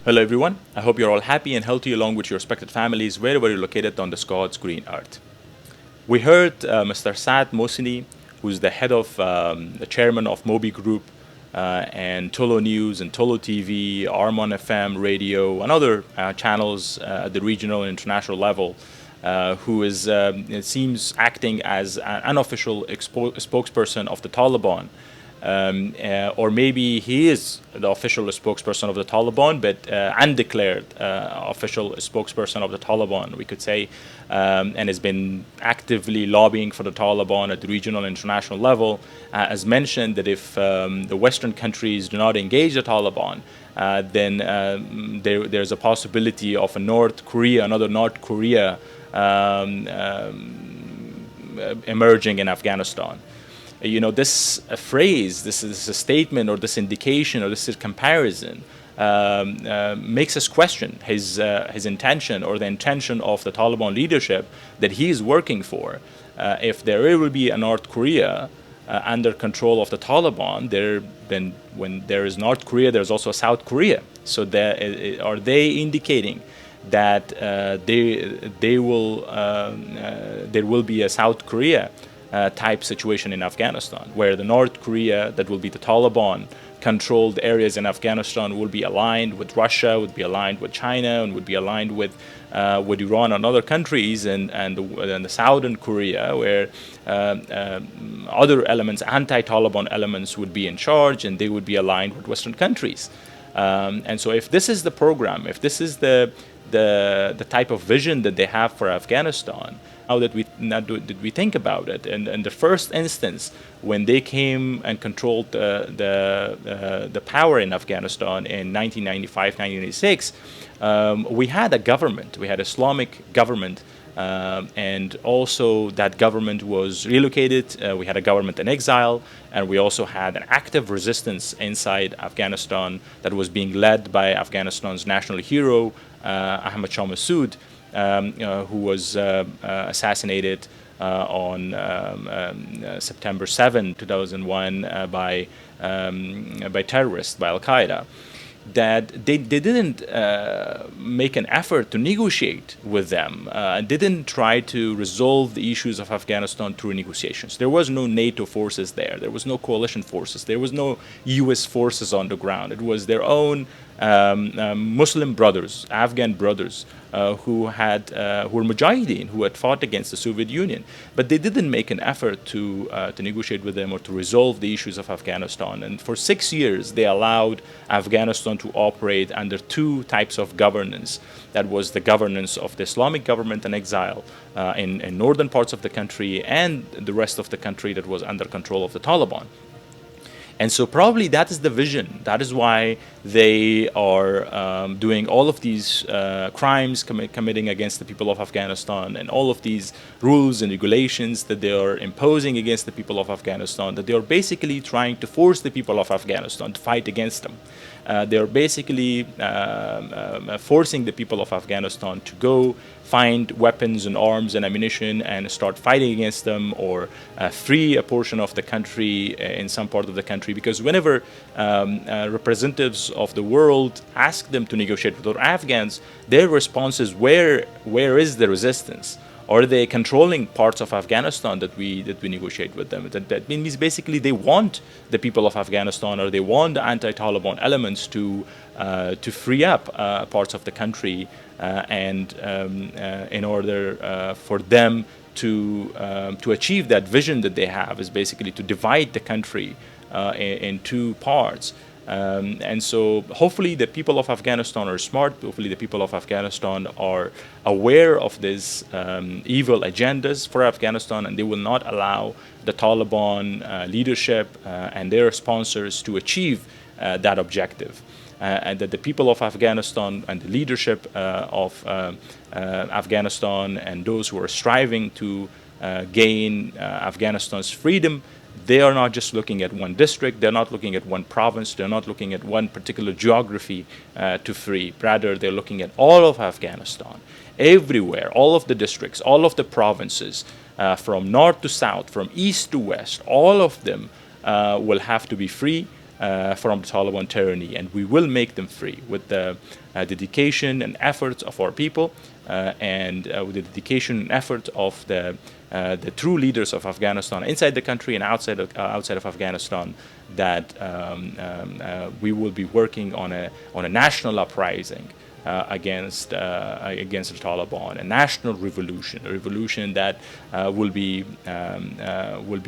Hello everyone, I hope you're all happy and healthy along with your respected families wherever you're located on this God's green earth. We heard Mr. Saad Mohseni, who's the head of the chairman of Mobi Group and Tolo News and Tolo TV, Armon FM radio and other channels at the regional and international level, who is, it seems, acting as an unofficial spokesperson of the Taliban. Or maybe he is the official spokesperson of the Taliban, but undeclared official spokesperson of the Taliban, we could say, and has been actively lobbying for the Taliban at the regional and international level. As mentioned, that if the Western countries do not engage the Taliban, then there's a possibility of another North Korea emerging in Afghanistan. This phrase, this is a statement or this indication or this comparison makes us question his intention or the intention of the Taliban leadership that he is working for. If there will be a North Korea under control of the Taliban, then when there is North Korea, there's also a South Korea. So are they indicating that there will be a South Korea type situation in Afghanistan, where the North Korea, that will be the Taliban controlled areas in Afghanistan, will be aligned with Russia, would be aligned with China, and would be aligned with Iran and other countries, and the Southern Korea, where other elements, anti-Taliban elements, would be in charge, and they would be aligned with Western countries. And so, if this is the program, if this is the type of vision that they have for Afghanistan, now that we think about it, and in the first instance, when they came and controlled the power in Afghanistan in 1995, 1996, we had a government, we had Islamic government, and also that government was relocated. We had a government in exile, and we also had an active resistance inside Afghanistan that was being led by Afghanistan's national hero, Ahmad Shah Massoud, who was assassinated on September 7, 2001 by terrorists, by Al-Qaeda. That they didn't make an effort to negotiate with them, didn't try to resolve the issues of Afghanistan through negotiations. There was no NATO forces there. There was no coalition forces. There was no U.S. forces on the ground. It was their own Muslim brothers, Afghan brothers, who were Mujahideen, who had fought against the Soviet Union. But they didn't make an effort to negotiate with them or to resolve the issues of Afghanistan. And for 6 years, they allowed Afghanistan to operate under two types of governance. That was the governance of the Islamic government in exile in northern parts of the country, and the rest of the country that was under control of the Taliban. And so probably that is the vision. That is why they are doing all of these crimes committing against the people of Afghanistan, and all of these rules and regulations that they are imposing against the people of Afghanistan, that they are basically trying to force the people of Afghanistan to fight against them. They are basically forcing the people of Afghanistan to go find weapons and arms and ammunition and start fighting against them, or free a portion of the country in some part of the country. Because whenever representatives of the world ask them to negotiate with the Afghans, their response is, where is the resistance? Are they controlling parts of Afghanistan that we negotiate with them? That means basically they want the people of Afghanistan, or they want the anti-Taliban elements to free up parts of the country, and in order for them to achieve that vision that they have, is basically to divide the country in two parts. And so hopefully the people of Afghanistan are smart. Hopefully the people of Afghanistan are aware of these evil agendas for Afghanistan, and they will not allow the Taliban leadership and their sponsors to achieve that objective. And that the people of Afghanistan and the leadership of Afghanistan and those who are striving to gain Afghanistan's freedom, they are not just looking at one district, they're not looking at one province, they're not looking at one particular geography to free. Rather, they're looking at all of Afghanistan, everywhere, all of the districts, all of the provinces, from north to south, from east to west, all of them will have to be free. from the Taliban tyranny, and we will make them free with the dedication and efforts of our people, and with the dedication and effort of the true leaders of Afghanistan inside the country and outside of Afghanistan. That we will be working on a national uprising against the Taliban, a national revolution, a revolution that will be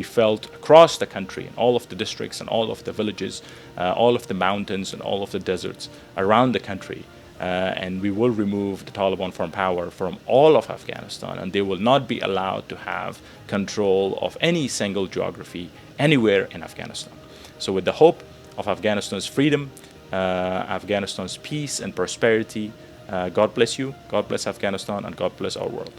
felt across the country, in all of the districts and all of the villages, all of the mountains and all of the deserts around the country. And we will remove the Taliban from power from all of Afghanistan, and they will not be allowed to have control of any single geography anywhere in Afghanistan. So with the hope of Afghanistan's freedom, Afghanistan's peace and prosperity, God bless you, God bless Afghanistan, and God bless our world.